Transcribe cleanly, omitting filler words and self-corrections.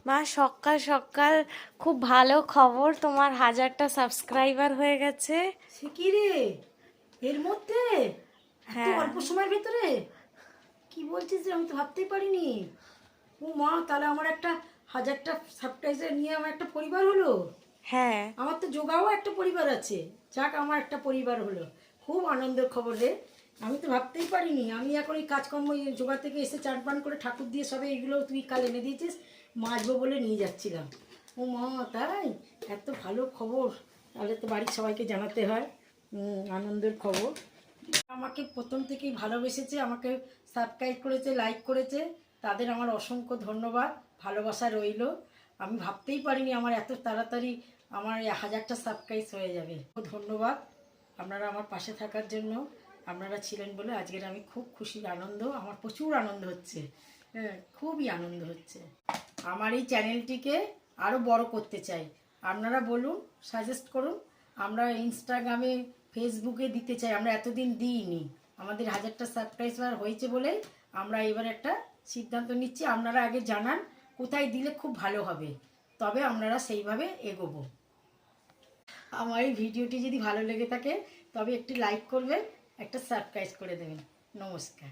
মা সকাল সকাল খুব ভালো খবর, তোমার 1000টা সাবস্ক্রাইবার হয়ে গেছে। সে কি রে, এর মধ্যে এত হ্যাঁ অল্প সময়ের ভেতরে? কি বলছিস রে, আমি তো ভাবতেই পারিনি। ও মা, তাহলে আমার একটা 1000টা সাবস্ক্রাইবার নিয়ে আমার একটা পরিবার হলো। হ্যাঁ আমার তো যোগাও একটা পরিবার আছে, যাক আমার একটা পরিবার হলো। খুব আনন্দের খবর রে। আমি তো ভাবতেই পারিনি। আমি এখন এই কাজকর্ম যোগা থেকে এসে চান পান করে ঠাকুর দিয়ে সবে এগুলো তুই কাল এনে দিয়েছিস, মাজবো বলে নিয়ে যাচ্ছিলাম। ও মা, তাই? এত ভালো খবর, তাহলে তো বাড়ির সবাইকে জানাতে হয়। আনন্দের খবর। আমাকে প্রথম থেকেই ভালোবেসেছে, আমাকে সাবস্ক্রাইব করেছে, লাইক করেছে, তাদের আমার অসংখ্য ধন্যবাদ, ভালোবাসা রইল। আমি ভাবতেই পারিনি আমার এত তাড়াতাড়ি আমার 1000টা সাবস্ক্রাইব হয়ে যাবে। ধন্যবাদ আপনারা আমার পাশে থাকার জন্য। আপনারা ছিলেন বলে আজকের আমি খুব খুশি, আনন্দ, আমার প্রচুর আনন্দ হচ্ছে। হ্যাঁ, খুবই আনন্দ হচ্ছে। আমার এই চ্যানেলটিকে আরও বড় করতে চাই। আপনারা বলুন, সাজেস্ট করুন। আমরা ইনস্টাগ্রামে, ফেসবুকে দিতে চাই, আমরা এতদিন দিইনি। আমাদের 1000টা সাবস্ক্রাইবার হয়েছে বলেই আমরা এবার একটা সিদ্ধান্ত নিচ্ছি। আপনারা আগে জানান কোথায় দিলে খুব ভালো হবে, তবে আপনারা সেইভাবে এগোবো। আমার এই ভিডিওটি যদি ভালো লেগে থাকে তবে একটি লাইক করবেন, একটা সাবস্ক্রাইব করে দেবেন। নমস্কার।